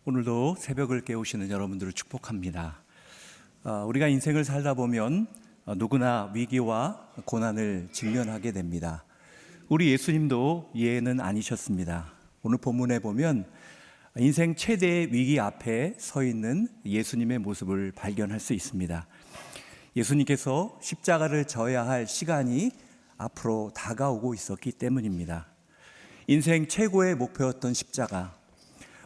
오늘도 새벽을 깨우시는 여러분들을 축복합니다. 우리가 인생을 살다 보면 누구나 위기와 고난을 직면하게 됩니다. 우리 예수님도 예외는 아니셨습니다. 오늘 본문에 보면 인생 최대의 위기 앞에 서 있는 예수님의 모습을 발견할 수 있습니다. 예수님께서 십자가를 져야 할 시간이 앞으로 다가오고 있었기 때문입니다. 인생 최고의 목표였던 십자가,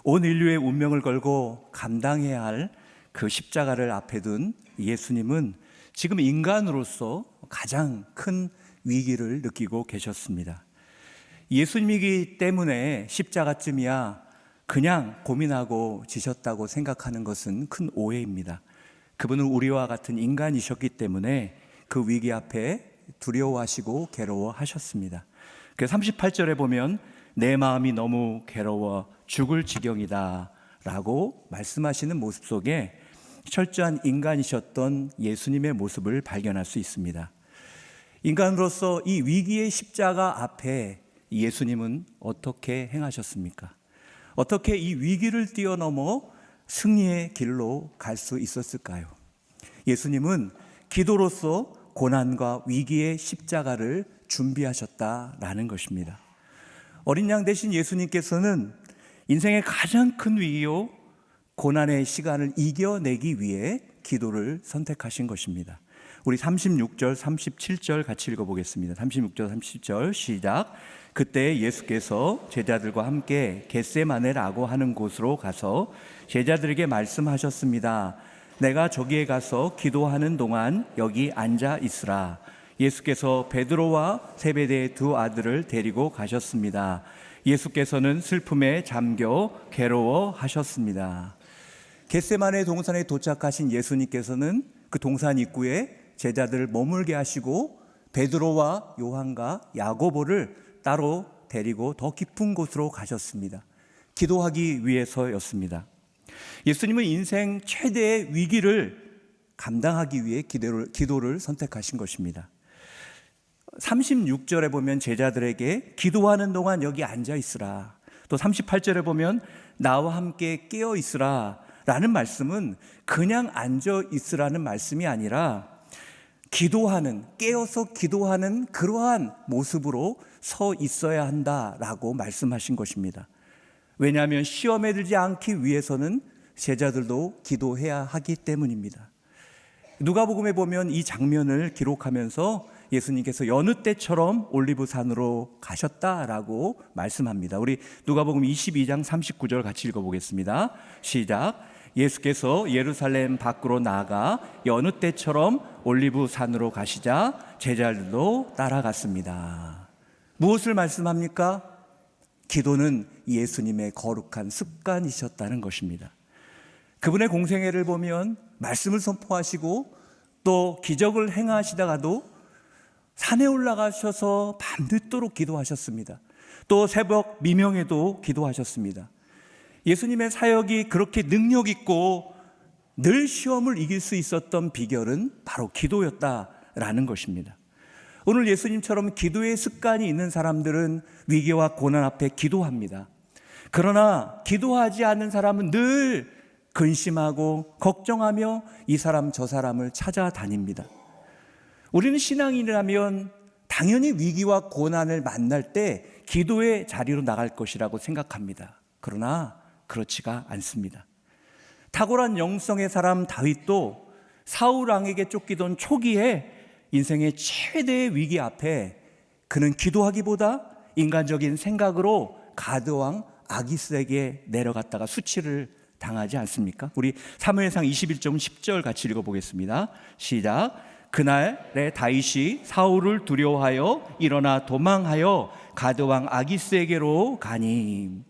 온 인류의 운명을 걸고 감당해야 할 그 십자가를 앞에 둔 예수님은 지금 인간으로서 가장 큰 위기를 느끼고 계셨습니다. 예수님이기 때문에 십자가쯤이야 그냥 고민하고 지셨다고 생각하는 것은 큰 오해입니다. 그분은 우리와 같은 인간이셨기 때문에 그 위기 앞에 두려워하시고 괴로워하셨습니다. 그래서 38절에 보면 내 마음이 너무 괴로워 죽을 지경이다 라고 말씀하시는 모습 속에 철저한 인간이셨던 예수님의 모습을 발견할 수 있습니다. 인간으로서 이 위기의 십자가 앞에 예수님은 어떻게 행하셨습니까? 어떻게 이 위기를 뛰어넘어 승리의 길로 갈 수 있었을까요? 예수님은 기도로서 고난과 위기의 십자가를 준비하셨다라는 것입니다. 어린 양 되신 예수님께서는 인생의 가장 큰 위기요 고난의 시간을 이겨내기 위해 기도를 선택하신 것입니다. 우리 36절, 37절 같이 읽어보겠습니다. 36절, 37절 시작. 그때 예수께서 제자들과 함께 겟세마네라고 하는 곳으로 가서 제자들에게 말씀하셨습니다. 내가 저기에 가서 기도하는 동안 여기 앉아 있으라. 예수께서 베드로와 세베대의 두 아들을 데리고 가셨습니다. 예수께서는 슬픔에 잠겨 괴로워하셨습니다. 겟세마네 동산에 도착하신 예수님께서는 그 동산 입구에 제자들을 머물게 하시고 베드로와 요한과 야고보를 따로 데리고 더 깊은 곳으로 가셨습니다. 기도하기 위해서였습니다. 예수님은 인생 최대의 위기를 감당하기 위해 기도를 선택하신 것입니다. 36절에 보면 제자들에게 기도하는 동안 여기 앉아 있으라. 또 38절에 보면 나와 함께 깨어 있으라 라는 말씀은 그냥 앉아 있으라는 말씀이 아니라 기도하는, 깨어서 기도하는 그러한 모습으로 서 있어야 한다라고 말씀하신 것입니다. 왜냐하면 시험에 들지 않기 위해서는 제자들도 기도해야 하기 때문입니다. 누가복음에 보면 이 장면을 기록하면서 예수님께서 여느 때처럼 올리브산으로 가셨다라고 말씀합니다. 우리 누가복음 22장 39절 같이 읽어보겠습니다. 시작. 예수께서 예루살렘 밖으로 나아가 여느 때처럼 올리브산으로 가시자 제자들도 따라갔습니다. 무엇을 말씀합니까? 기도는 예수님의 거룩한 습관이셨다는 것입니다. 그분의 공생애를 보면 말씀을 선포하시고 또 기적을 행하시다가도 산에 올라가셔서 밤늦도록 기도하셨습니다. 또 새벽 미명에도 기도하셨습니다. 예수님의 사역이 그렇게 능력 있고 늘 시험을 이길 수 있었던 비결은 바로 기도였다라는 것입니다. 오늘 예수님처럼 기도의 습관이 있는 사람들은 위기와 고난 앞에 기도합니다. 그러나 기도하지 않는 사람은 늘 근심하고 걱정하며 이 사람 저 사람을 찾아다닙니다. 우리는 신앙인이라면 당연히 위기와 고난을 만날 때 기도의 자리로 나갈 것이라고 생각합니다. 그러나 그렇지가 않습니다. 탁월한 영성의 사람 다윗도 사울 왕에게 쫓기던 초기에 인생의 최대의 위기 앞에 그는 기도하기보다 인간적인 생각으로 가드 왕 아기스에게 내려갔다가 수치를 당하지 않습니까? 우리 사무엘상 21장 10절 같이 읽어보겠습니다. 시작. 그날에 다윗이 사울을 두려워하여 일어나 도망하여 가드 왕 아기스에게로 가니.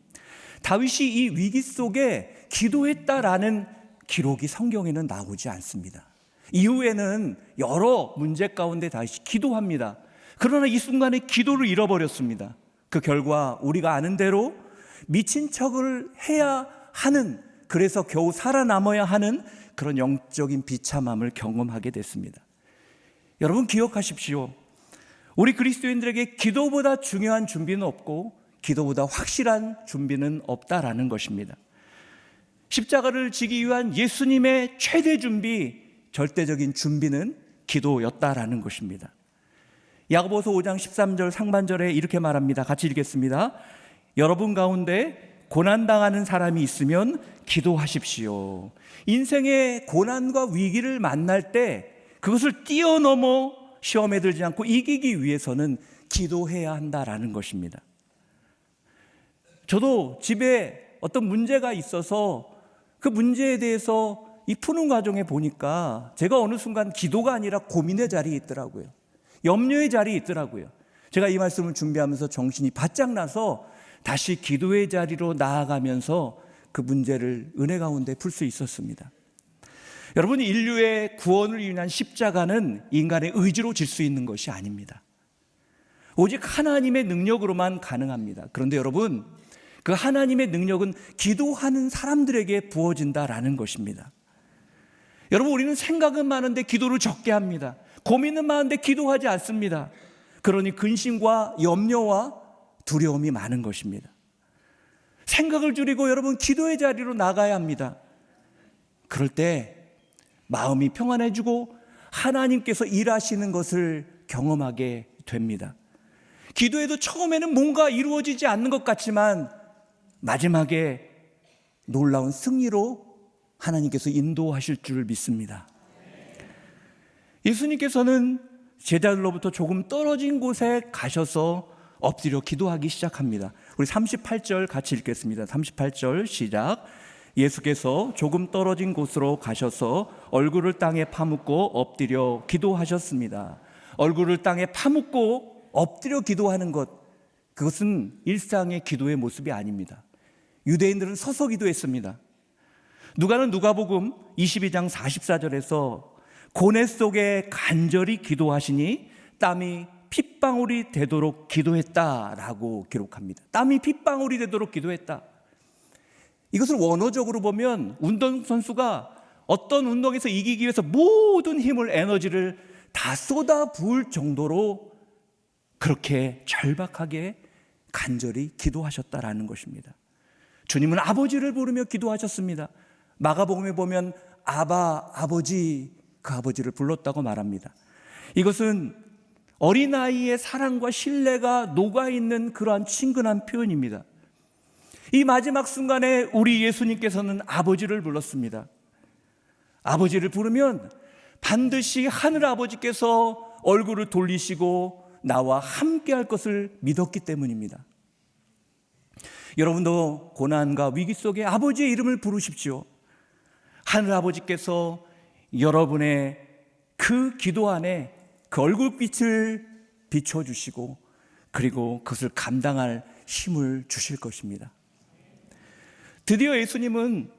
다윗이 이 위기 속에 기도했다라는 기록이 성경에는 나오지 않습니다. 이후에는 여러 문제 가운데 다윗이 기도합니다. 그러나 이 순간에 기도를 잃어버렸습니다. 그 결과 우리가 아는 대로 미친 척을 해야 하는, 그래서 겨우 살아남아야 하는 그런 영적인 비참함을 경험하게 됐습니다. 여러분 기억하십시오. 우리 그리스도인들에게 기도보다 중요한 준비는 없고 기도보다 확실한 준비는 없다라는 것입니다. 십자가를 지기 위한 예수님의 최대 준비, 절대적인 준비는 기도였다라는 것입니다. 야고보서 5장 13절 상반절에 이렇게 말합니다. 같이 읽겠습니다. 여러분 가운데 고난당하는 사람이 있으면 기도하십시오. 인생의 고난과 위기를 만날 때 그것을 뛰어넘어 시험에 들지 않고 이기기 위해서는 기도해야 한다라는 것입니다. 저도 집에 어떤 문제가 있어서 그 문제에 대해서 이 푸는 과정에 보니까 제가 어느 순간 기도가 아니라 고민의 자리에 있더라고요. 염려의 자리에 있더라고요. 제가 이 말씀을 준비하면서 정신이 바짝 나서 다시 기도의 자리로 나아가면서 그 문제를 은혜 가운데 풀 수 있었습니다. 여러분, 인류의 구원을 위한 십자가는 인간의 의지로 질 수 있는 것이 아닙니다. 오직 하나님의 능력으로만 가능합니다. 그런데 여러분, 그 하나님의 능력은 기도하는 사람들에게 부어진다라는 것입니다. 여러분, 우리는 생각은 많은데 기도를 적게 합니다. 고민은 많은데 기도하지 않습니다. 그러니 근심과 염려와 두려움이 많은 것입니다. 생각을 줄이고 여러분, 기도의 자리로 나가야 합니다. 그럴 때 마음이 평안해지고 하나님께서 일하시는 것을 경험하게 됩니다. 기도에도 처음에는 뭔가 이루어지지 않는 것 같지만 마지막에 놀라운 승리로 하나님께서 인도하실 줄 믿습니다. 예수님께서는 제자들로부터 조금 떨어진 곳에 가셔서 엎드려 기도하기 시작합니다. 우리 38절 같이 읽겠습니다. 38절 시작. 예수께서 조금 떨어진 곳으로 가셔서 얼굴을 땅에 파묻고 엎드려 기도하셨습니다. 얼굴을 땅에 파묻고 엎드려 기도하는 것, 그것은 일상의 기도의 모습이 아닙니다. 유대인들은 서서 기도했습니다. 누가는 누가복음 22장 44절에서 고뇌 속에 간절히 기도하시니 땀이 핏방울이 되도록 기도했다라고 기록합니다. 땀이 핏방울이 되도록 기도했다. 이것을 원어적으로 보면 운동선수가 어떤 운동에서 이기기 위해서 모든 힘을, 에너지를 다 쏟아 부을 정도로 그렇게 절박하게 간절히 기도하셨다라는 것입니다. 주님은 아버지를 부르며 기도하셨습니다. 마가복음에 보면 아바, 아버지, 그 아버지를 불렀다고 말합니다. 이것은 어린아이의 사랑과 신뢰가 녹아있는 그러한 친근한 표현입니다. 이 마지막 순간에 우리 예수님께서는 아버지를 불렀습니다. 아버지를 부르면 반드시 하늘아버지께서 얼굴을 돌리시고 나와 함께 할 것을 믿었기 때문입니다. 여러분도 고난과 위기 속에 아버지의 이름을 부르십시오. 하늘아버지께서 여러분의 그 기도 안에 그 얼굴빛을 비춰주시고 그리고 그것을 감당할 힘을 주실 것입니다. 드디어 예수님은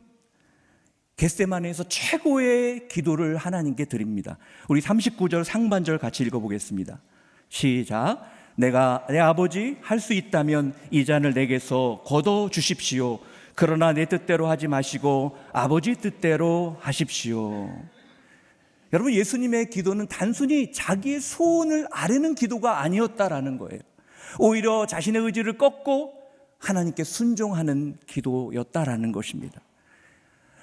겟세마네에서 최고의 기도를 하나님께 드립니다. 우리 39절 상반절 같이 읽어보겠습니다. 시작. 내가 내 아버지 할 수 있다면 이 잔을 내게서 거둬 주십시오. 그러나 내 뜻대로 하지 마시고 아버지 뜻대로 하십시오. 여러분, 예수님의 기도는 단순히 자기의 소원을 아뢰는 기도가 아니었다라는 거예요. 오히려 자신의 의지를 꺾고 하나님께 순종하는 기도였다라는 것입니다.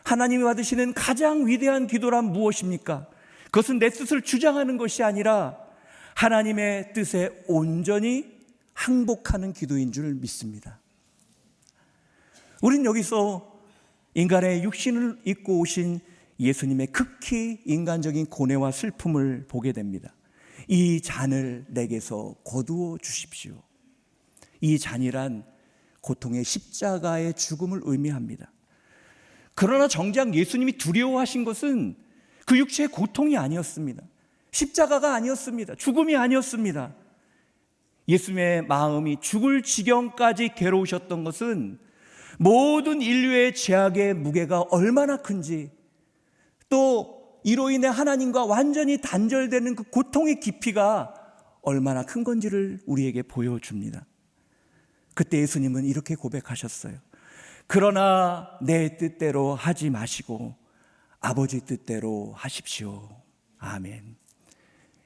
하나님이 받으시는 가장 위대한 기도란 무엇입니까? 그것은 내 뜻을 주장하는 것이 아니라 하나님의 뜻에 온전히 항복하는 기도인 줄 믿습니다. 우린 여기서 인간의 육신을 입고 오신 예수님의 극히 인간적인 고뇌와 슬픔을 보게 됩니다. 이 잔을 내게서 거두어 주십시오. 이 잔이란 고통의 십자가의 죽음을 의미합니다. 그러나 정작 예수님이 두려워하신 것은 그 육체의 고통이 아니었습니다. 십자가가 아니었습니다. 죽음이 아니었습니다. 예수님의 마음이 죽을 지경까지 괴로우셨던 것은 모든 인류의 죄악의 무게가 얼마나 큰지, 또 이로 인해 하나님과 완전히 단절되는 그 고통의 깊이가 얼마나 큰 건지를 우리에게 보여줍니다. 그때 예수님은 이렇게 고백하셨어요. 그러나 내 뜻대로 하지 마시고 아버지 뜻대로 하십시오. 아멘.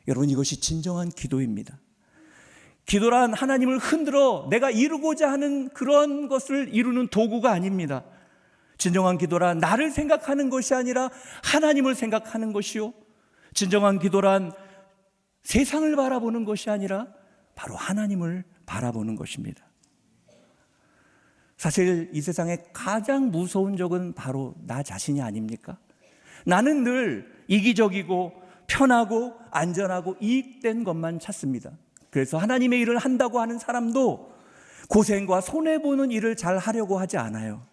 여러분, 이것이 진정한 기도입니다. 기도란 하나님을 흔들어 내가 이루고자 하는 그런 것을 이루는 도구가 아닙니다. 진정한 기도란 나를 생각하는 것이 아니라 하나님을 생각하는 것이요, 진정한 기도란 세상을 바라보는 것이 아니라 바로 하나님을 바라보는 것입니다. 사실 이 세상에 가장 무서운 적은 바로 나 자신이 아닙니까? 나는 늘 이기적이고 편하고 안전하고 이익된 것만 찾습니다. 그래서 하나님의 일을 한다고 하는 사람도 고생과 손해보는 일을 잘 하려고 하지 않아요.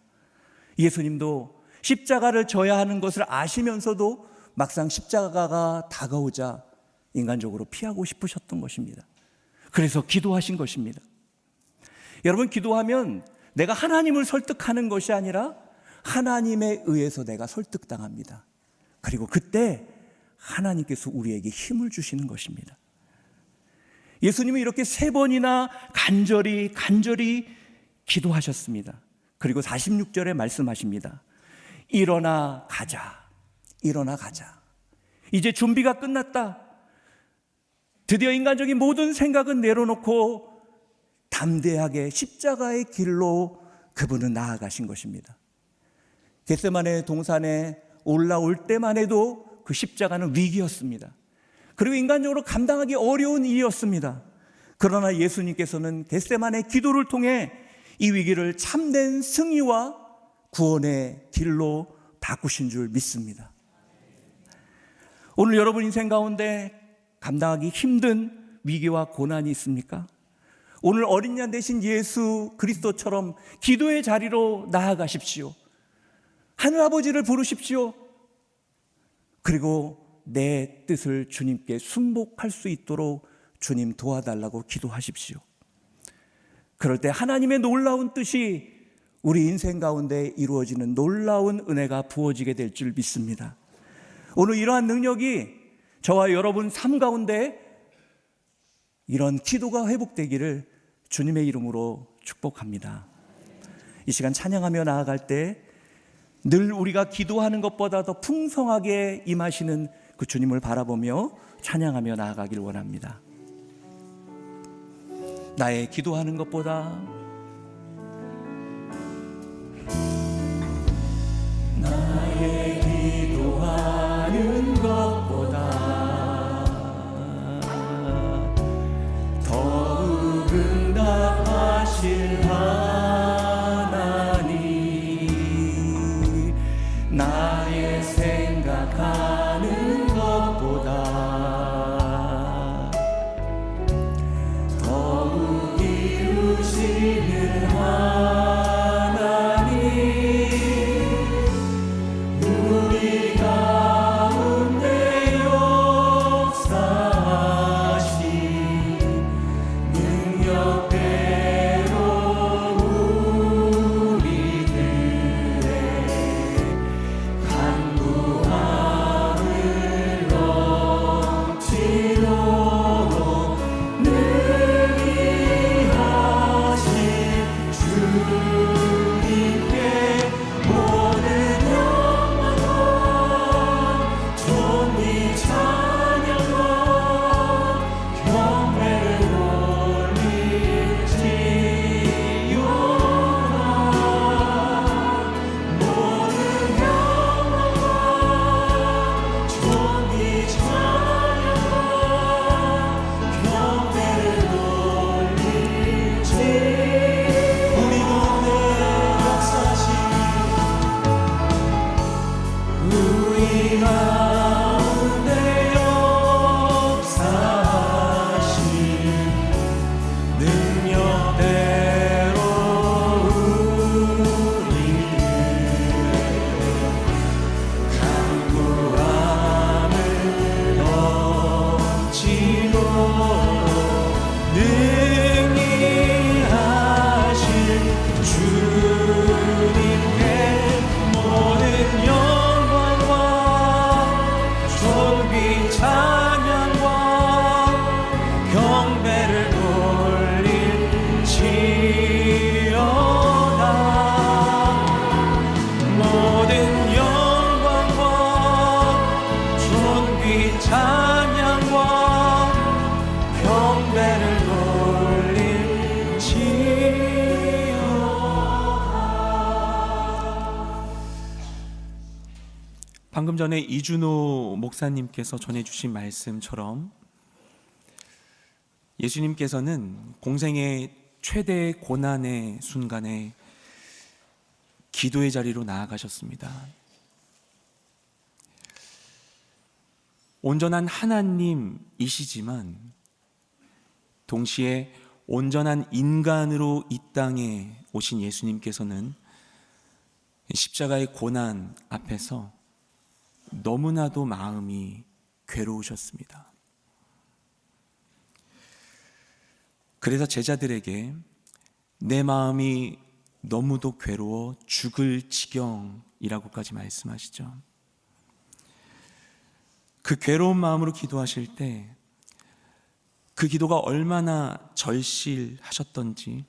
예수님도 십자가를 져야 하는 것을 아시면서도 막상 십자가가 다가오자 인간적으로 피하고 싶으셨던 것입니다. 그래서 기도하신 것입니다. 여러분, 기도하면 내가 하나님을 설득하는 것이 아니라 하나님에 의해서 내가 설득당합니다. 그리고 그때 하나님께서 우리에게 힘을 주시는 것입니다. 예수님은 이렇게 3번이나 간절히 기도하셨습니다. 그리고 46절에 말씀하십니다. 일어나 가자. 일어나 가자. 이제 준비가 끝났다. 드디어 인간적인 모든 생각은 내려놓고 담대하게 십자가의 길로 그분은 나아가신 것입니다. 겟세마네 동산에 올라올 때만 해도 그 십자가는 위기였습니다. 그리고 인간적으로 감당하기 어려운 일이었습니다. 그러나 예수님께서는 겟세마네 기도를 통해 이 위기를 참된 승리와 구원의 길로 바꾸신 줄 믿습니다. 오늘 여러분 인생 가운데 감당하기 힘든 위기와 고난이 있습니까? 오늘 어린 양 되신 예수 그리스도처럼 기도의 자리로 나아가십시오. 하늘아버지를 부르십시오. 그리고 내 뜻을 주님께 순복할 수 있도록 주님 도와달라고 기도하십시오. 그럴 때 하나님의 놀라운 뜻이 우리 인생 가운데 이루어지는 놀라운 은혜가 부어지게 될 줄 믿습니다. 오늘 이러한 능력이 저와 여러분 삶 가운데 이런 기도가 회복되기를 주님의 이름으로 축복합니다. 이 시간 찬양하며 나아갈 때 늘 우리가 기도하는 것보다 더 풍성하게 임하시는 그 주님을 바라보며 찬양하며 나아가길 원합니다. 나의 기도하는 것보다 나의 기도하는 것보다 더욱 응답하실 하나님, 나의 생각하는 것보다 더욱 이루시는 하나님, 우리 가운데 역사하신 능력대로 우리들의 간구함을 넘치도록 능히 하신 주님께 모든 영광과 존귀 찬양과 경배를 올릴지어다. 모든 영광과 존귀 찬양과 경배를 올릴지. 우리 가운데 역사하신 우리 가운데 역사하신 능력대로 우리들의 간구함을 넘치도록 능히 하실 주님께 모든 영광과 방금 전에 이준호 목사님께서 전해주신 말씀처럼 예수님께서는 공생의 최대 고난의 순간에 기도의 자리로 나아가셨습니다. 온전한 하나님이시지만 동시에 온전한 인간으로 이 땅에 오신 예수님께서는 십자가의 고난 앞에서 너무나도 마음이 괴로우셨습니다. 그래서 제자들에게 내 마음이 너무도 괴로워 죽을 지경이라고까지 말씀하시죠. 그 괴로운 마음으로 기도하실 때 그 기도가 얼마나 절실하셨던지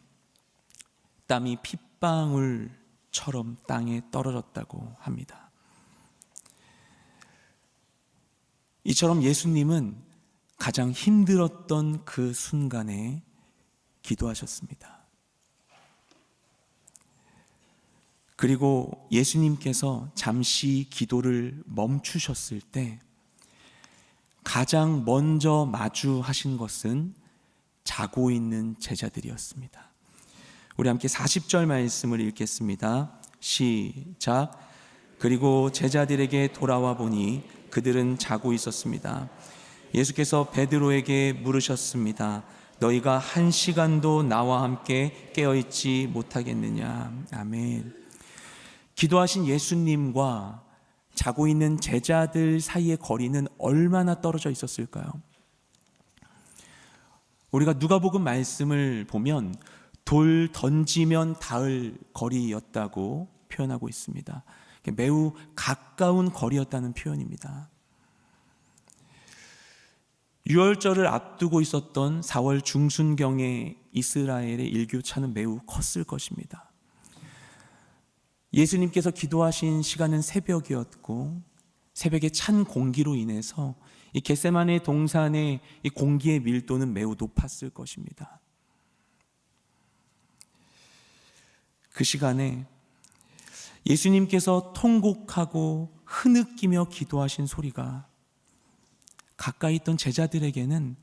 땀이 핏방울처럼 땅에 떨어졌다고 합니다. 이처럼 예수님은 가장 힘들었던 그 순간에 기도하셨습니다. 그리고 예수님께서 잠시 기도를 멈추셨을 때 가장 먼저 마주하신 것은 자고 있는 제자들이었습니다. 우리 함께 40절 말씀을 읽겠습니다. 시작. 그리고 제자들에게 돌아와 보니 그들은 자고 있었습니다. 예수께서 베드로에게 물으셨습니다. 너희가 1시간도 나와 함께 깨어있지 못하겠느냐. 아멘. 기도하신 예수님과 자고 있는 제자들 사이의 거리는 얼마나 떨어져 있었을까요? 우리가 누가복음 말씀을 보면 돌 던지면 닿을 거리였다고 표현하고 있습니다. 매우 가까운 거리였다는 표현입니다. 유월절을 앞두고 있었던 4월 중순경에 이스라엘의 일교차는 매우 컸을 것입니다. 예수님께서 기도하신 시간은 새벽이었고 새벽의 찬 공기로 인해서 이 겟세마네 동산의 이 공기의 밀도는 매우 높았을 것입니다. 그 시간에 예수님께서 통곡하고 흐느끼며 기도하신 소리가 가까이 있던 제자들에게는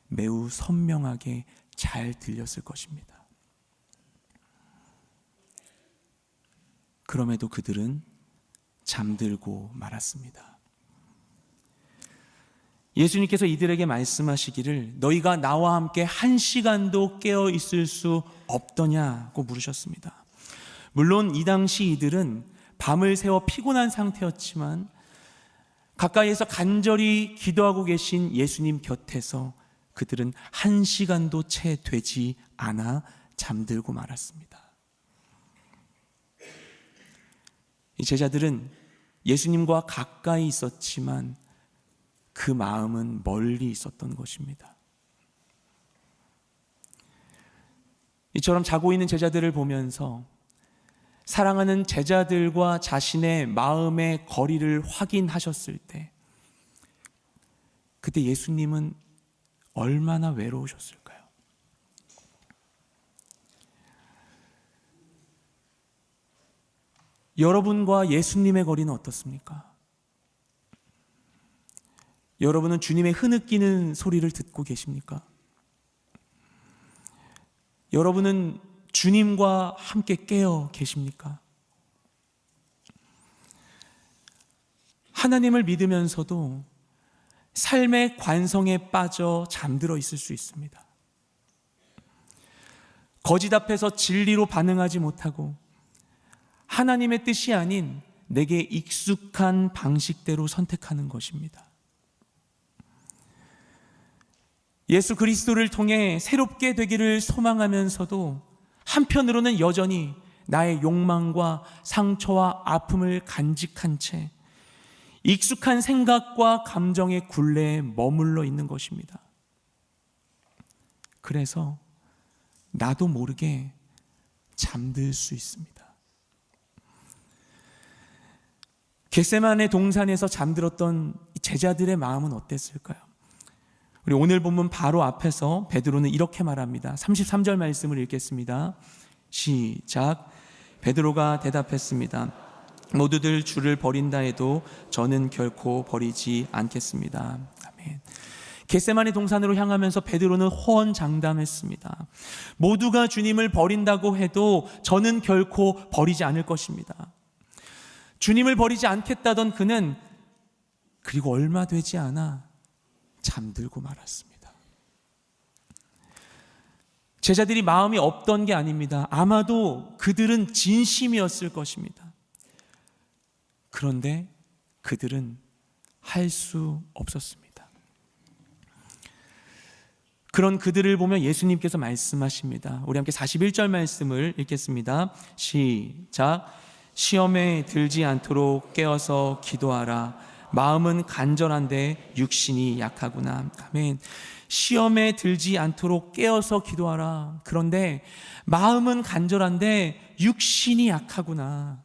매우 선명하게 잘 들렸을 것입니다. 그럼에도 그들은 잠들고 말았습니다. 예수님께서 이들에게 말씀하시기를 너희가 나와 함께 1시간도 깨어 있을 수 없더냐고 물으셨습니다. 물론 이 당시 이들은 밤을 새워 피곤한 상태였지만 가까이에서 간절히 기도하고 계신 예수님 곁에서 그들은 1시간도 채 되지 않아 잠들고 말았습니다. 이 제자들은 예수님과 가까이 있었지만 그 마음은 멀리 있었던 것입니다. 이처럼 자고 있는 제자들을 보면서 사랑하는 제자들과 자신의 마음의 거리를 확인하셨을 때 그때 예수님은 얼마나 외로우셨을까요? 여러분과 예수님의 거리는 어떻습니까? 여러분은 주님의 흐느끼는 소리를 듣고 계십니까? 여러분은 주님과 함께 깨어 계십니까? 하나님을 믿으면서도 삶의 관성에 빠져 잠들어 있을 수 있습니다. 거짓 앞에서 진리로 반응하지 못하고 하나님의 뜻이 아닌 내게 익숙한 방식대로 선택하는 것입니다. 예수 그리스도를 통해 새롭게 되기를 소망하면서도 한편으로는 여전히 나의 욕망과 상처와 아픔을 간직한 채 익숙한 생각과 감정의 굴레에 머물러 있는 것입니다. 그래서 나도 모르게 잠들 수 있습니다. 겟세마네 동산에서 잠들었던 제자들의 마음은 어땠을까요? 우리 오늘 본문 바로 앞에서 베드로는 이렇게 말합니다. 33절 말씀을 읽겠습니다. 시작. 베드로가 대답했습니다. 모두들 주를 버린다 해도 저는 결코 버리지 않겠습니다. 아멘. 겟세마네 동산으로 향하면서 베드로는 호언장담했습니다. 모두가 주님을 버린다고 해도 저는 결코 버리지 않을 것입니다. 주님을 버리지 않겠다던 그는 그리고 얼마 되지 않아 잠들고 말았습니다. 제자들이 마음이 없던 게 아닙니다. 아마도 그들은 진심이었을 것입니다. 그런데 그들은 할 수 없었습니다. 그런 그들을 보면 예수님께서 말씀하십니다. 우리 함께 41절 말씀을 읽겠습니다. 시작. 시험에 들지 않도록 깨어서 기도하라. 마음은 간절한데 육신이 약하구나. 아멘. 시험에 들지 않도록 깨어서 기도하라. 그런데 마음은 간절한데 육신이 약하구나.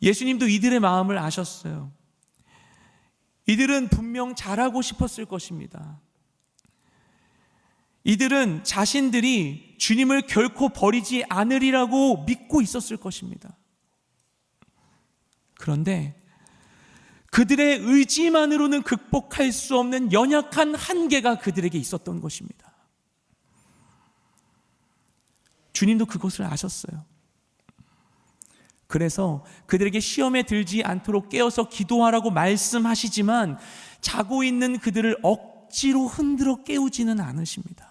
예수님도 이들의 마음을 아셨어요. 이들은 분명 잘하고 싶었을 것입니다. 이들은 자신들이 주님을 결코 버리지 않으리라고 믿고 있었을 것입니다. 그런데 그들의 의지만으로는 극복할 수 없는 연약한 한계가 그들에게 있었던 것입니다. 주님도 그것을 아셨어요. 그래서 그들에게 시험에 들지 않도록 깨어서 기도하라고 말씀하시지만 자고 있는 그들을 억지로 흔들어 깨우지는 않으십니다.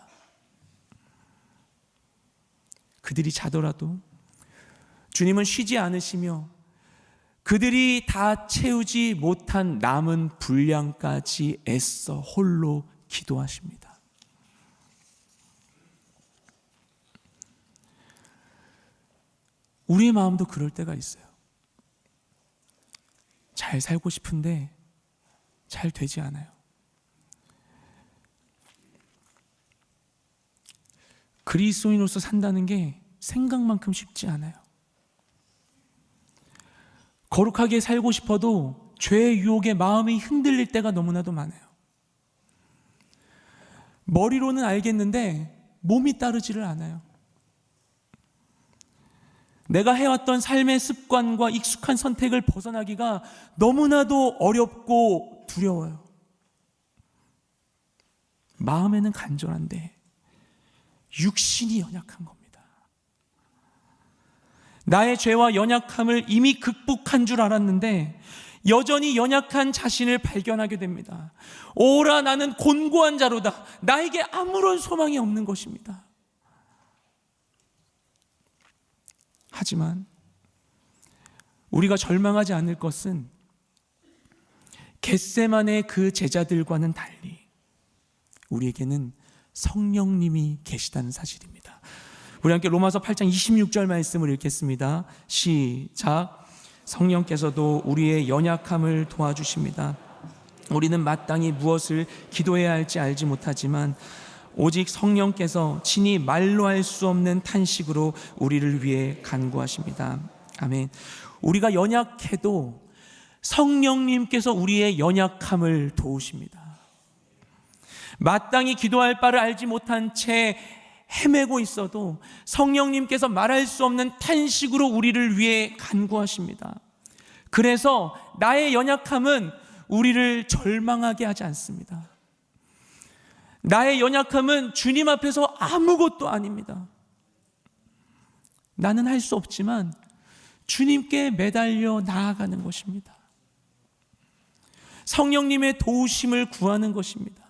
그들이 자더라도 주님은 쉬지 않으시며 그들이 다 채우지 못한 남은 분량까지 애써 홀로 기도하십니다. 우리의 마음도 그럴 때가 있어요. 잘 살고 싶은데 잘 되지 않아요. 그리스도인으로서 산다는 게 생각만큼 쉽지 않아요. 거룩하게 살고 싶어도 죄의 유혹에 마음이 흔들릴 때가 너무나도 많아요. 머리로는 알겠는데 몸이 따르지를 않아요. 내가 해왔던 삶의 습관과 익숙한 선택을 벗어나기가 너무나도 어렵고 두려워요. 마음에는 간절한데 육신이 연약한 겁니다. 나의 죄와 연약함을 이미 극복한 줄 알았는데 여전히 연약한 자신을 발견하게 됩니다. 오라 나는 곤고한 자로다. 나에게 아무런 소망이 없는 것입니다. 하지만 우리가 절망하지 않을 것은 겟세마네 그 제자들과는 달리 우리에게는 성령님이 계시다는 사실입니다. 우리 함께 로마서 8장 26절 말씀을 읽겠습니다. 시작. 성령께서도 우리의 연약함을 도와주십니다. 우리는 마땅히 무엇을 기도해야 할지 알지 못하지만 오직 성령께서 친히 말로 할 수 없는 탄식으로 우리를 위해 간구하십니다. 아멘. 우리가 연약해도 성령님께서 우리의 연약함을 도우십니다. 마땅히 기도할 바를 알지 못한 채 헤매고 있어도 성령님께서 말할 수 없는 탄식으로 우리를 위해 간구하십니다. 그래서 나의 연약함은 우리를 절망하게 하지 않습니다. 나의 연약함은 주님 앞에서 아무것도 아닙니다. 나는 할 수 없지만 주님께 매달려 나아가는 것입니다. 성령님의 도우심을 구하는 것입니다.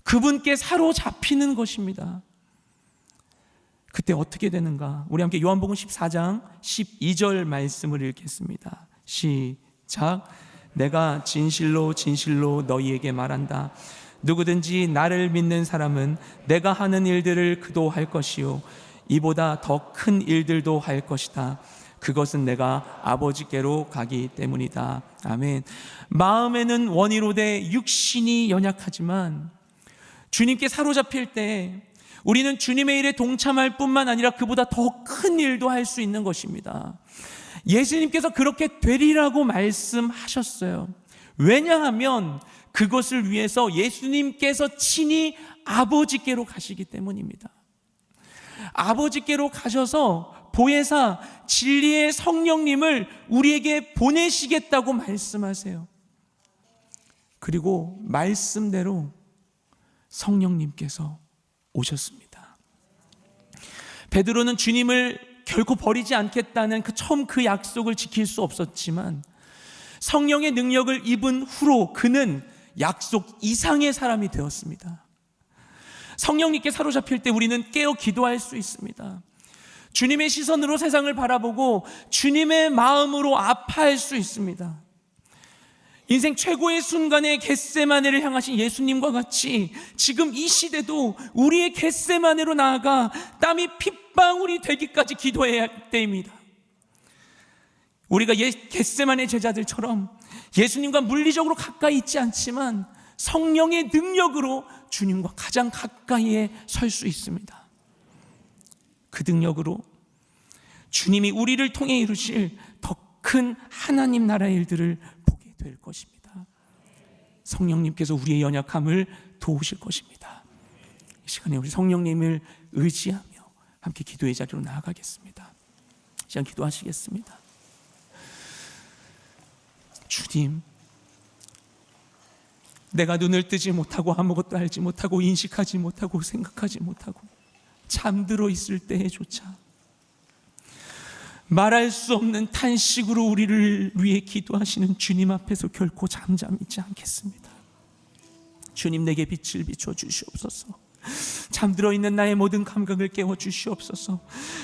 그분께 사로잡히는 것입니다. 그때 어떻게 되는가? 우리 함께 요한복음 14장 12절 말씀을 읽겠습니다. 시작. 내가 진실로 진실로 너희에게 말한다. 누구든지 나를 믿는 사람은 내가 하는 일들을 그도 할 것이요 이보다 더 큰 일들도 할 것이다. 그것은 내가 아버지께로 가기 때문이다. 아멘. 마음에는 원이로되 육신이 연약하지만 주님께 사로잡힐 때 우리는 주님의 일에 동참할 뿐만 아니라 그보다 더 큰 일도 할 수 있는 것입니다. 예수님께서 그렇게 되리라고 말씀하셨어요. 왜냐하면 그것을 위해서 예수님께서 친히 아버지께로 가시기 때문입니다. 아버지께로 가셔서 보혜사 진리의 성령님을 우리에게 보내시겠다고 말씀하세요. 그리고 말씀대로 성령님께서 오셨습니다. 베드로는 주님을 결코 버리지 않겠다는 처음 그 약속을 지킬 수 없었지만 성령의 능력을 입은 후로 그는 약속 이상의 사람이 되었습니다. 성령님께 사로잡힐 때 우리는 깨어 기도할 수 있습니다. 주님의 시선으로 세상을 바라보고 주님의 마음으로 아파할 수 있습니다. 인생 최고의 순간에 겟세마네를 향하신 예수님과 같이 지금 이 시대도 우리의 겟세마네로 나아가 땀이 핏방울이 되기까지 기도해야 할 때입니다. 우리가 겟세마네 제자들처럼 예수님과 물리적으로 가까이 있지 않지만 성령의 능력으로 주님과 가장 가까이에 설 수 있습니다. 그 능력으로 주님이 우리를 통해 이루실 더 큰 하나님 나라의 일들을 보게 될 것입니다. 성령님께서 우리의 연약함을 도우실 것입니다. 이 시간에 우리 성령님을 의지하며 함께 기도의 자리로 나아가겠습니다. 이 시간 기도하시겠습니다. 주님, 내가 눈을 뜨지 못하고 아무것도 알지 못하고 인식하지 못하고 생각하지 못하고 잠들어 있을 때에조차 말할 수 없는 탄식으로 우리를 위해 기도하시는 주님 앞에서 결코 잠잠있지 않겠습니다. 주님, 내게 빛을 비춰 주시옵소서. 잠들어 있는 나의 모든 감각을 깨워 주시옵소서.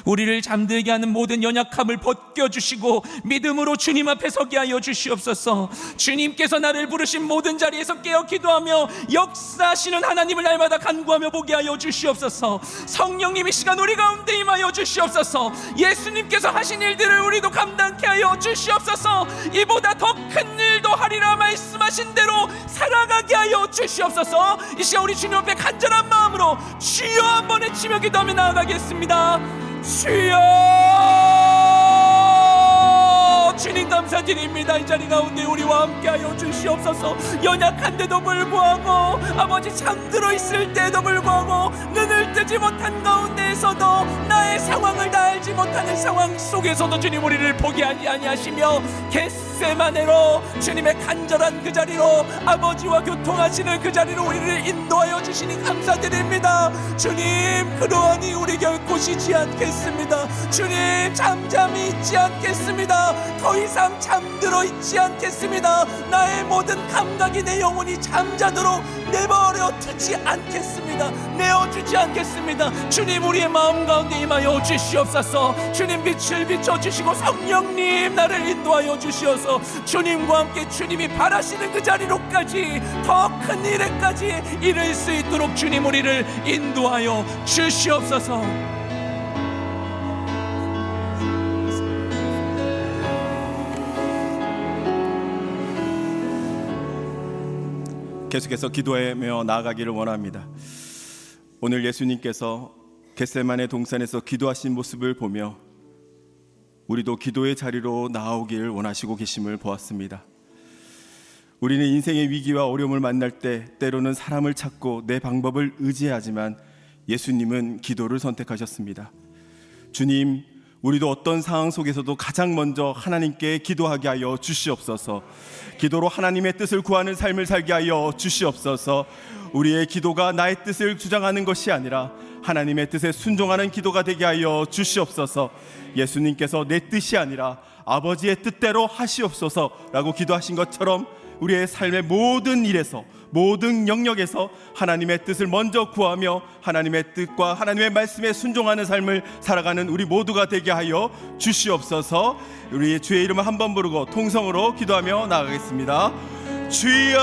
우리를 잠들게 하는 모든 연약함을 벗겨주시고 믿음으로 주님 앞에 서게 하여 주시옵소서. 주님께서 나를 부르신 모든 자리에서 깨어 기도하며 역사하시는 하나님을 날마다 간구하며 보게 하여 주시옵소서. 성령님이 시간 우리 가운데 임하여 주시옵소서. 예수님께서 하신 일들을 우리도 감당케 하여 주시옵소서. 이보다 더 큰 일도 하리라 말씀하신 대로 살아가게 하여 주시옵소서. 이 시간 우리 주님 앞에 간절한 마음으로 주여 한번 외치며 기도하며 나아가겠습니다. 주여, 주님 감사드립니다. 이 자리 가운데 우리와 함께하여 주시옵소서. 연약한데도 불구하고 아버지 잠들어 있을 때도 불구하고 눈을 뜨지 못한 가운데에서도 나의 상황을 다 알지 못하는 상황 속에서도 주님 우리를 보게 하지 아니하시며 겟세마네로 주님의 간절한 그 자리로 아버지와 교통하시는 그 자리로 우리를 인도하여 주시니 감사드립니다. 주님, 그러하니 우리 결코 쉬지 않겠습니다. 주님, 잠잠히 있지 않겠습니다. 더 이상 잠들어 있지 않겠습니다. 나의 모든 감각이 내 영혼이 잠자도록 내버려 두지 않겠습니다. 내어주지 않겠습니다. 주님, 우리의 마음 가운데 임하여 주시옵소서. 주님, 빛을 비춰주시고 성령님 나를 인도하여 주시어서 주님과 함께 주님이 바라시는 그 자리로까지 더 큰 일에까지 이를 수 있도록 주님 우리를 인도하여 주시옵소서. 계속해서 기도하며 나아가기를 원합니다. 오늘 예수님께서 겟세마네 동산에서 기도하신 모습을 보며 우리도 기도의 자리로 나오기를 원하시고 계심을 보았습니다. 우리는 인생의 위기와 어려움을 만날 때 때로는 사람을 찾고 내 방법을 의지하지만 예수님은 기도를 선택하셨습니다. 주님, 우리도 어떤 상황 속에서도 가장 먼저 하나님께 기도하게 하여 주시옵소서. 기도로 하나님의 뜻을 구하는 삶을 살게 하여 주시옵소서. 우리의 기도가 나의 뜻을 주장하는 것이 아니라 하나님의 뜻에 순종하는 기도가 되게 하여 주시옵소서. 예수님께서 내 뜻이 아니라 아버지의 뜻대로 하시옵소서라고 기도하신 것처럼 우리의 삶의 모든 일에서 모든 영역에서 하나님의 뜻을 먼저 구하며 하나님의 뜻과 하나님의 말씀에 순종하는 삶을 살아가는 우리 모두가 되게 하여 주시옵소서. 우리 주의 이름을 한번 부르고 통성으로 기도하며 나아가겠습니다. 주여,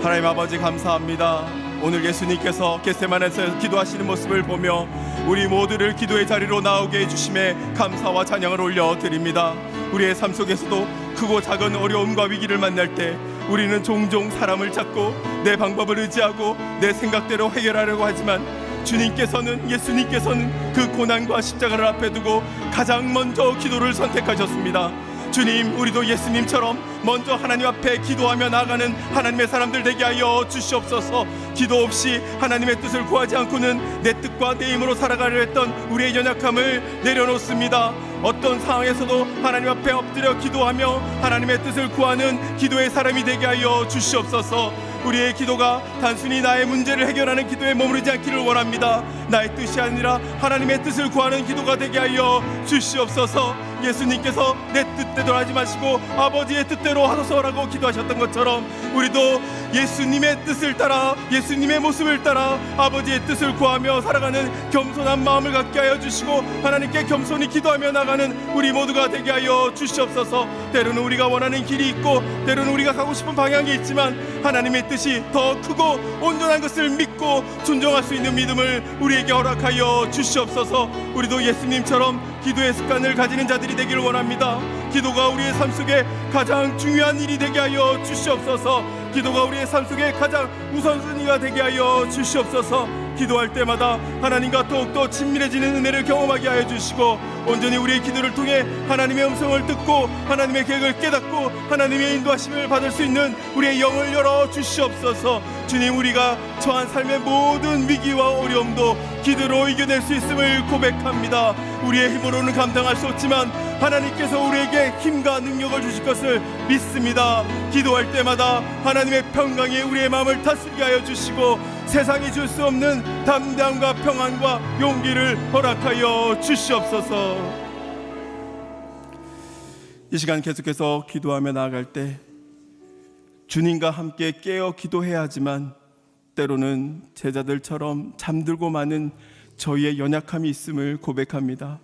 하나님 아버지 감사합니다. 오늘 예수님께서 겟세마네에서 기도하시는 모습을 보며 우리 모두를 기도의 자리로 나오게 해주심에 감사와 찬양을 올려드립니다. 우리의 삶 속에서도 크고 작은 어려움과 위기를 만날 때 우리는 종종 사람을 찾고 내 방법을 의지하고 내 생각대로 해결하려고 하지만 주님께서는, 예수님께서는 그 고난과 십자가를 앞에 두고 가장 먼저 기도를 선택하셨습니다. 주님, 우리도 예수님처럼 먼저 하나님 앞에 기도하며 나아가는 하나님의 사람들 되게 하여 주시옵소서. 기도 없이 하나님의 뜻을 구하지 않고는 내 뜻과 내 힘으로 살아가려 했던 우리의 연약함을 내려놓습니다. 어떤 상황에서도 하나님 앞에 엎드려 기도하며 하나님의 뜻을 구하는 기도의 사람이 되게 하여 주시옵소서. 우리의 기도가 단순히 나의 문제를 해결하는 기도에 머무르지 않기를 원합니다. 나의 뜻이 아니라 하나님의 뜻을 구하는 기도가 되게 하여 주시옵소서. 예수님께서 내 뜻대로 하지 마시고 아버지의 뜻대로 하소서라고 기도하셨던 것처럼 우리도 예수님의 뜻을 따라, 예수님의 모습을 따라 아버지의 뜻을 구하며 살아가는 겸손한 마음을 갖게 하여 주시고 하나님께 겸손히 기도하며 나가는 우리 모두가 되게 하여 주시옵소서. 때로는 우리가 원하는 길이 있고 때로는 우리가 가고 싶은 방향이 있지만 하나님의 뜻이 더 크고 온전한 것을 믿고 순종할 수 있는 믿음을 우리에게 허락하여 주시옵소서. 우리도 예수님처럼 기도의 습관을 가지는 자들이 되기를 원합니다. 기도가 우리의 삶 속에 가장 중요한 일이 되게 하여 주시옵소서. 기도가 우리의 삶 속에 가장 우선순위가 되게 하여 주시옵소서. 기도할 때마다 하나님과 더욱더 친밀해지는 은혜를 경험하게 하여 주시고 온전히 우리의 기도를 통해 하나님의 음성을 듣고 하나님의 계획을 깨닫고 하나님의 인도하심을 받을 수 있는 우리의 영을 열어 주시옵소서. 주님, 우리가 처한 삶의 모든 위기와 어려움도 기도로 이겨낼 수 있음을 고백합니다. 우리의 힘으로는 감당할 수 없지만 하나님께서 우리에게 힘과 능력을 주실 것을 믿습니다. 기도할 때마다 하나님의 평강이 우리의 마음을 다스리게 하여 주시고 세상이 줄 수 없는 담대함과 평안과 용기를 허락하여 주시옵소서. 이 시간 계속해서 기도하며 나아갈 때 주님과 함께 깨어 기도해야 하지만 때로는 제자들처럼 잠들고 마는 저희의 연약함이 있음을 고백합니다.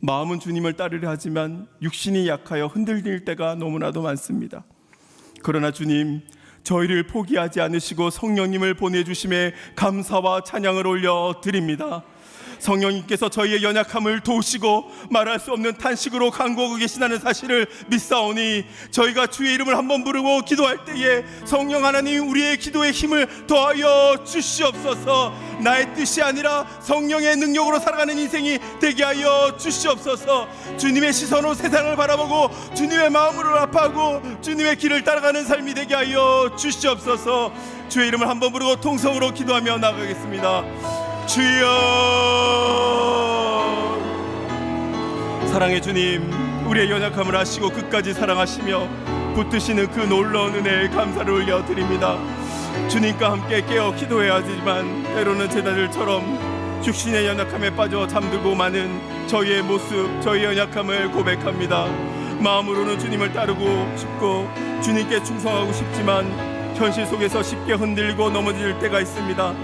마음은 주님을 따르려 하지만 육신이 약하여 흔들릴 때가 너무나도 많습니다. 그러나 주님, 저희를 포기하지 않으시고 성령님을 보내주심에 감사와 찬양을 올려드립니다. 성령님께서 저희의 연약함을 도우시고 말할 수 없는 탄식으로 간구하고 계시다는 사실을 믿사오니 저희가 주의 이름을 한번 부르고 기도할 때에 성령 하나님 우리의 기도에 힘을 더하여 주시옵소서. 나의 뜻이 아니라 성령의 능력으로 살아가는 인생이 되게 하여 주시옵소서. 주님의 시선으로 세상을 바라보고 주님의 마음으로 아파하고 주님의 길을 따라가는 삶이 되게 하여 주시옵소서. 주의 이름을 한번 부르고 통성으로 기도하며 나가겠습니다. 주여, 사랑의 주님, 우리의 연약함을 아시고 끝까지 사랑하시며 붙드시는 그 놀라운 은혜에 감사를 올려드립니다. 주님과 함께 깨어 기도해야 하지만 때로는 제자들처럼 육신의 연약함에 빠져 잠들고 마는 저희의 모습, 저희의 연약함을 고백합니다. 마음으로는 주님을 따르고 싶고 주님께 충성하고 싶지만 현실 속에서 쉽게 흔들리고 넘어질 때가 있습니다.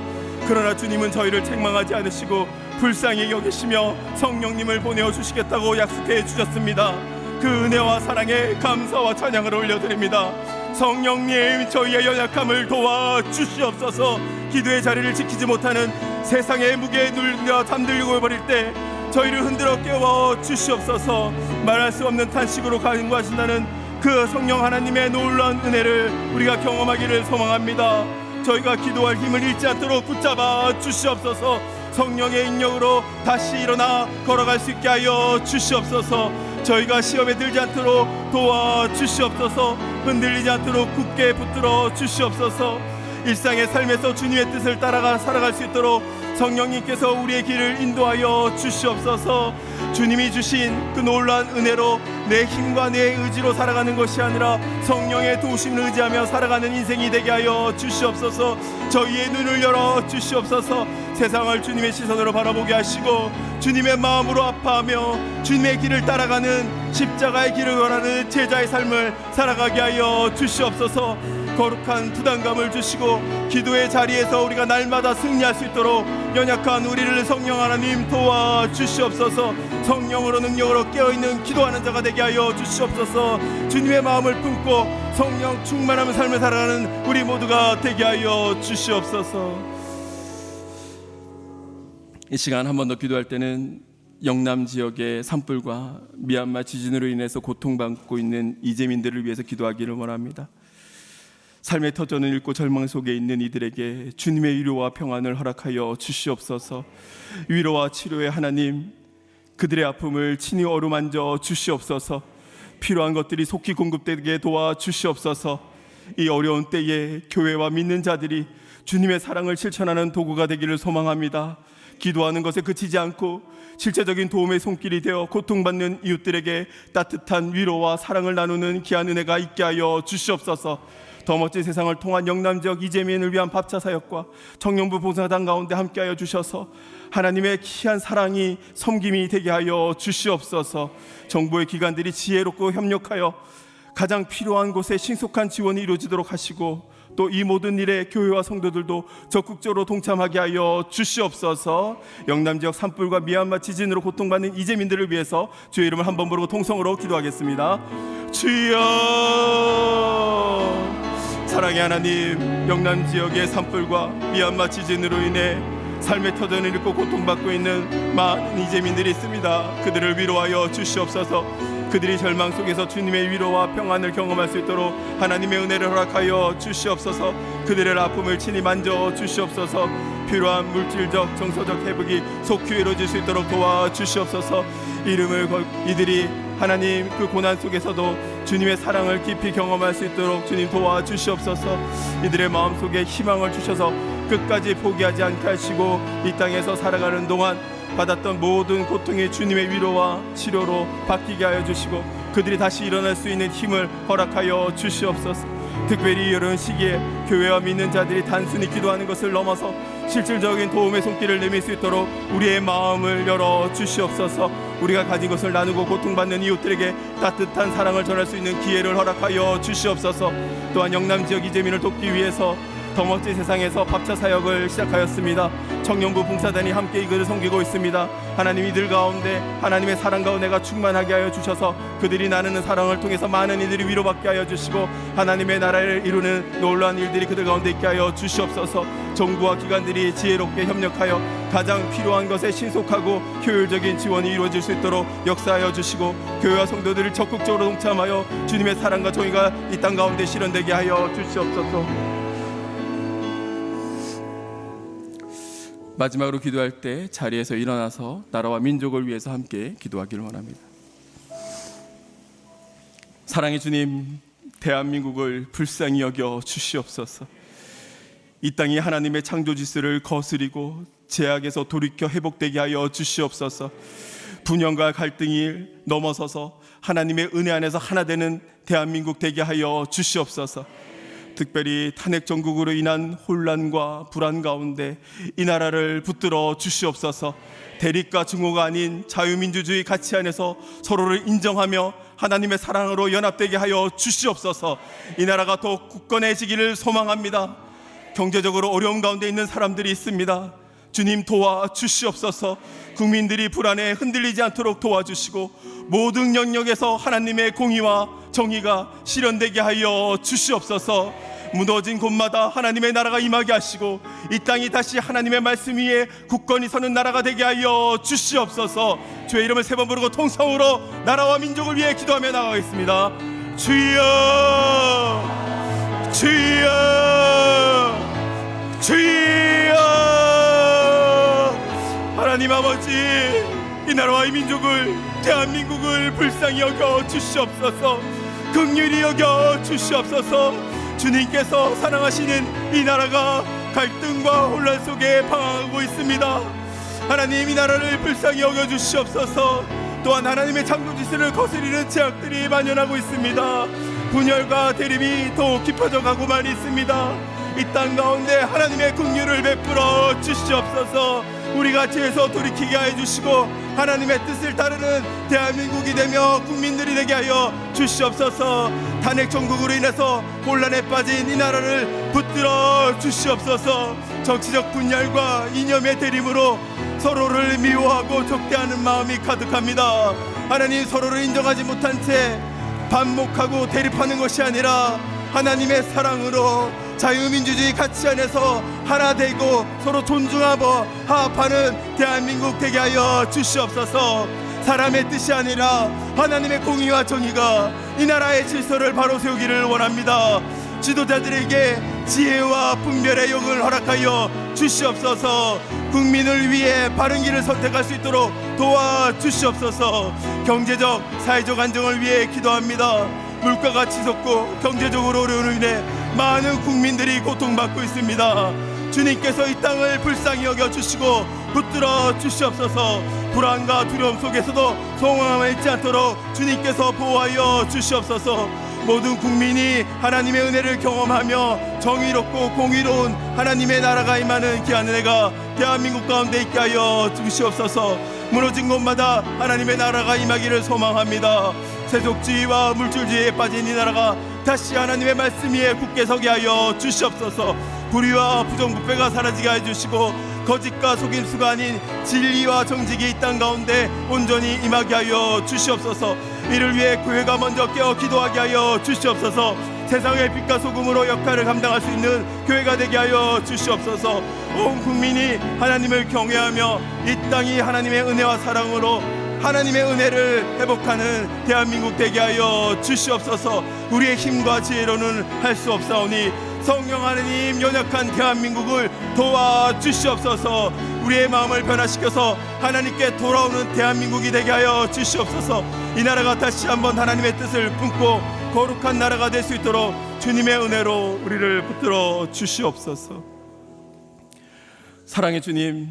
그러나 주님은 저희를 책망하지 않으시고 불쌍히 여기시며 성령님을 보내어 주시겠다고 약속해 주셨습니다. 그 은혜와 사랑에 감사와 찬양을 올려드립니다. 성령님, 저희의 연약함을 도와 주시옵소서. 기도의 자리를 지키지 못하는 세상의 무게에 눌려 잠들고 버릴 때 저희를 흔들어 깨워 주시옵소서. 말할 수 없는 탄식으로 간구하신다는 그 성령 하나님의 놀라운 은혜를 우리가 경험하기를 소망합니다. 저희가 기도할 힘을 잃지 않도록 붙잡아 주시옵소서. 성령의 인력으로 다시 일어나 걸어갈 수 있게 하여 주시옵소서. 저희가 시험에 들지 않도록 도와 주시옵소서. 흔들리지 않도록 굳게 붙들어 주시옵소서. 일상의 삶에서 주님의 뜻을 따라가 살아갈 수 있도록 성령님께서 우리의 길을 인도하여 주시옵소서. 주님이 주신 그 놀라운 은혜로 내 힘과 내 의지로 살아가는 것이 아니라 성령의 도우심을 의지하며 살아가는 인생이 되게 하여 주시옵소서. 저희의 눈을 열어 주시옵소서. 세상을 주님의 시선으로 바라보게 하시고 주님의 마음으로 아파하며 주님의 길을 따라가는 십자가의 길을 걸어가는 제자의 삶을 살아가게 하여 주시옵소서. 거룩한 부담감을 주시고 기도의 자리에서 우리가 날마다 승리할 수 있도록 연약한 우리를 성령 하나님 도와 주시옵소서. 성령으로 능력으로 깨어있는 기도하는 자가 되게 하여 주시옵소서. 주님의 마음을 품고 성령 충만하는 삶을 살아가는 우리 모두가 되게 하여 주시옵소서. 이 시간 한 번 더 기도할 때는 영남 지역의 산불과 미얀마 지진으로 인해서 고통받고 있는 이재민들을 위해서 기도하기를 원합니다. 삶의 터전을 잃고 절망 속에 있는 이들에게 주님의 위로와 평안을 허락하여 주시옵소서. 위로와 치료의 하나님, 그들의 아픔을 친히 어루만져 주시옵소서. 필요한 것들이 속히 공급되게 도와 주시옵소서. 이 어려운 때에 교회와 믿는 자들이 주님의 사랑을 실천하는 도구가 되기를 소망합니다. 기도하는 것에 그치지 않고 실제적인 도움의 손길이 되어 고통받는 이웃들에게 따뜻한 위로와 사랑을 나누는 귀한 은혜가 있게 하여 주시옵소서. 더 멋진 세상을 통한 영남 지역 이재민을 위한 밥차 사역과 청년부 봉사단 가운데 함께하여 주셔서 하나님의 귀한 사랑이 섬김이 되게 하여 주시옵소서. 정부의 기관들이 지혜롭고 협력하여 가장 필요한 곳에 신속한 지원이 이루어지도록 하시고, 또 이 모든 일에 교회와 성도들도 적극적으로 동참하게 하여 주시옵소서. 영남 지역 산불과 미얀마 지진으로 고통받는 이재민들을 위해서 주의 이름을 한번 부르고 통성으로 기도하겠습니다. 주여, 사랑의 하나님, 영남 지역의 산불과 미얀마 지진으로 인해 삶의 터전을 잃고 고통받고 있는 많은 이재민들이 있습니다. 그들을 위로하여 주시옵소서. 그들이 절망 속에서 주님의 위로와 평안을 경험할 수 있도록 하나님의 은혜를 허락하여 주시옵소서. 그들의 아픔을 친히 만져 주시옵소서. 필요한 물질적 정서적 회복이 속히 이루어질 수 있도록 도와주시옵소서. 이들이 하나님 그 고난 속에서도 주님의 사랑을 깊이 경험할 수 있도록 주님 도와주시옵소서. 이들의 마음속에 희망을 주셔서 끝까지 포기하지 않게 하시고, 이 땅에서 살아가는 동안 받았던 모든 고통이 주님의 위로와 치료로 바뀌게 하여 주시고, 그들이 다시 일어날 수 있는 힘을 허락하여 주시옵소서. 특별히 이런 시기에 교회와 믿는 자들이 단순히 기도하는 것을 넘어서 실질적인 도움의 손길을 내밀 수 있도록 우리의 마음을 열어 주시옵소서. 우리가 가진 것을 나누고 고통받는 이웃들에게 따뜻한 사랑을 전할 수 있는 기회를 허락하여 주시옵소서. 또한 영남 지역 이재민을 돕기 위해서 더 멋진 세상에서 밥차 사역을 시작하였습니다. 청년부 봉사단이 함께 이것을 섬기고 있습니다. 하나님, 이들 가운데 하나님의 사랑과 은혜가 충만하게 하여 주셔서 그들이 나누는 사랑을 통해서 많은 이들이 위로받게 하여 주시고, 하나님의 나라를 이루는 놀라운 일들이 그들 가운데 있게 하여 주시옵소서. 정부와 기관들이 지혜롭게 협력하여 가장 필요한 것에 신속하고 효율적인 지원이 이루어질 수 있도록 역사하여 주시고, 교회와 성도들을 적극적으로 동참하여 주님의 사랑과 정의가 이 땅 가운데 실현되게 하여 주시옵소서. 마지막으로 기도할 때 자리에서 일어나서 나라와 민족을 위해서 함께 기도하기를 원합니다. 사랑의 주님, 대한민국을 불쌍히 여겨 주시옵소서. 이 땅이 하나님의 창조 질서를 거스리고 죄악에서 돌이켜 회복되게 하여 주시옵소서. 분열과 갈등이 넘어서서 하나님의 은혜 안에서 하나 되는 대한민국 되게 하여 주시옵소서. 특별히 탄핵 정국으로 인한 혼란과 불안 가운데 이 나라를 붙들어 주시옵소서. 대립과 증오가 아닌 자유민주주의 가치 안에서 서로를 인정하며 하나님의 사랑으로 연합되게 하여 주시옵소서. 이 나라가 더 굳건해지기를 소망합니다. 경제적으로 어려움 가운데 있는 사람들이 있습니다. 주님 도와주시옵소서. 국민들이 불안에 흔들리지 않도록 도와주시고, 모든 영역에서 하나님의 공의와 정의가 실현되게 하여 주시옵소서. 무너진 곳마다 하나님의 나라가 임하게 하시고, 이 땅이 다시 하나님의 말씀 위에 굳건히 서는 나라가 되게 하여 주시옵소서. 주의 이름을 세 번 부르고 통성으로 나라와 민족을 위해 기도하며 나가겠습니다. 주여, 주여, 주여. 하나님 아버지, 이 나라와 이 민족을, 대한민국을 불쌍히 여겨 주시옵소서. 긍휼히 여겨 주시옵소서. 주님께서 사랑하시는 이 나라가 갈등과 혼란 속에 방황하고 있습니다. 하나님, 이 나라를 불쌍히 여겨 주시옵소서. 또한 하나님의 창조 질서를 거스리는 죄악들이 만연하고 있습니다. 분열과 대립이 더욱 깊어져 가고만 있습니다. 이 땅 가운데 하나님의 긍휼을 베풀어 주시옵소서. 우리가 죄에서 돌이키게 해 주시고, 하나님의 뜻을 따르는 대한민국이 되며 국민들이 되게 하여 주시옵소서. 탄핵 정국으로 인해서 혼란에 빠진 이 나라를 붙들어 주시옵소서. 정치적 분열과 이념의 대립으로 서로를 미워하고 적대하는 마음이 가득합니다. 하나님, 서로를 인정하지 못한 채 반목하고 대립하는 것이 아니라 하나님의 사랑으로 자유민주주의 가치 안에서 하나 되고 서로 존중하고 화합하는 대한민국 되게 하여 주시옵소서. 사람의 뜻이 아니라 하나님의 공의와 정의가 이 나라의 질서를 바로 세우기를 원합니다. 지도자들에게 지혜와 분별의 영을 허락하여 주시옵소서. 국민을 위해 바른 길을 선택할 수 있도록 도와주시옵소서. 경제적, 사회적 안정을 위해 기도합니다. 물가가 치솟고 경제적으로 어려움으로 인해 많은 국민들이 고통받고 있습니다. 주님께서 이 땅을 불쌍히 여겨주시고 붙들어 주시옵소서. 불안과 두려움 속에서도 소망함을 잊지 않도록 주님께서 보호하여 주시옵소서. 모든 국민이 하나님의 은혜를 경험하며 정의롭고 공의로운 하나님의 나라가 임하는 귀한 은혜가 대한민국 가운데 있게 하여 주시옵소서. 무너진 곳마다 하나님의 나라가 임하기를 소망합니다. 세속주의와 물질주의에 빠진 이 나라가 다시 하나님의 말씀 위에 굳게 서게 하여 주시옵소서. 불의와 부정부패가 사라지게 해주시고 거짓과 속임수가 아닌 진리와 정직이 이 땅 가운데 온전히 임하게 하여 주시옵소서. 이를 위해 교회가 먼저 깨어 기도하게 하여 주시옵소서. 세상의 빛과 소금으로 역할을 감당할 수 있는 교회가 되게 하여 주시옵소서. 온 국민이 하나님을 경외하며 이 땅이 하나님의 은혜와 사랑으로 하나님의 은혜를 회복하는 대한민국 되게 하여 주시옵소서. 우리의 힘과 지혜로는 할 수 없사오니 성령 하나님, 연약한 대한민국을 도와주시옵소서. 우리의 마음을 변화시켜서 하나님께 돌아오는 대한민국이 되게 하여 주시옵소서. 이 나라가 다시 한번 하나님의 뜻을 품고 거룩한 나라가 될 수 있도록 주님의 은혜로 우리를 붙들어 주시옵소서. 사랑의 주님,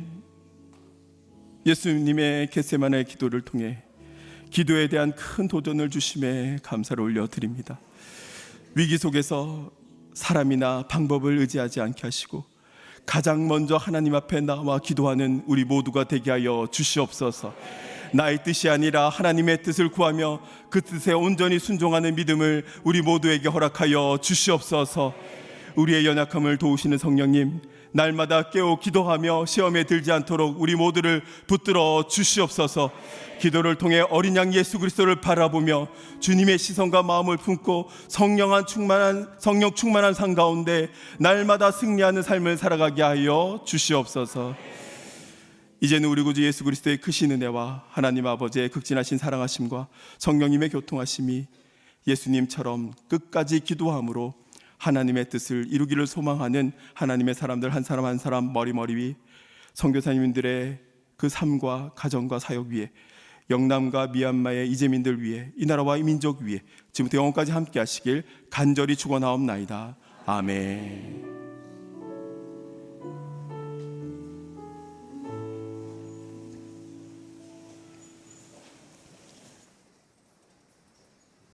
예수님의 겟세마네 기도를 통해 기도에 대한 큰 도전을 주심에 감사를 올려드립니다. 위기 속에서 사람이나 방법을 의지하지 않게 하시고 가장 먼저 하나님 앞에 나와 기도하는 우리 모두가 되게 하여 주시옵소서. 나의 뜻이 아니라 하나님의 뜻을 구하며 그 뜻에 온전히 순종하는 믿음을 우리 모두에게 허락하여 주시옵소서. 우리의 연약함을 도우시는 성령님, 날마다 깨어 기도하며 시험에 들지 않도록 우리 모두를 붙들어 주시옵소서. 기도를 통해 어린 양 예수 그리스도를 바라보며 주님의 시선과 마음을 품고 성령 충만한 삶 가운데 날마다 승리하는 삶을 살아가게 하여 주시옵소서. 이제는 우리 구주 예수 그리스도의 크신 은혜와 하나님 아버지의 극진하신 사랑하심과 성령님의 교통하심이 예수님처럼 끝까지 기도함으로 하나님의 뜻을 이루기를 소망하는 하나님의 사람들 한 사람 한 사람 머리 위 선교사님들의 그 삶과 가정과 사역 위에, 영남과 미얀마의 이재민들 위에, 이 나라와 이 민족 위에 지금부터 영원까지 함께 하시길 간절히 축원하옵나이다. 아멘.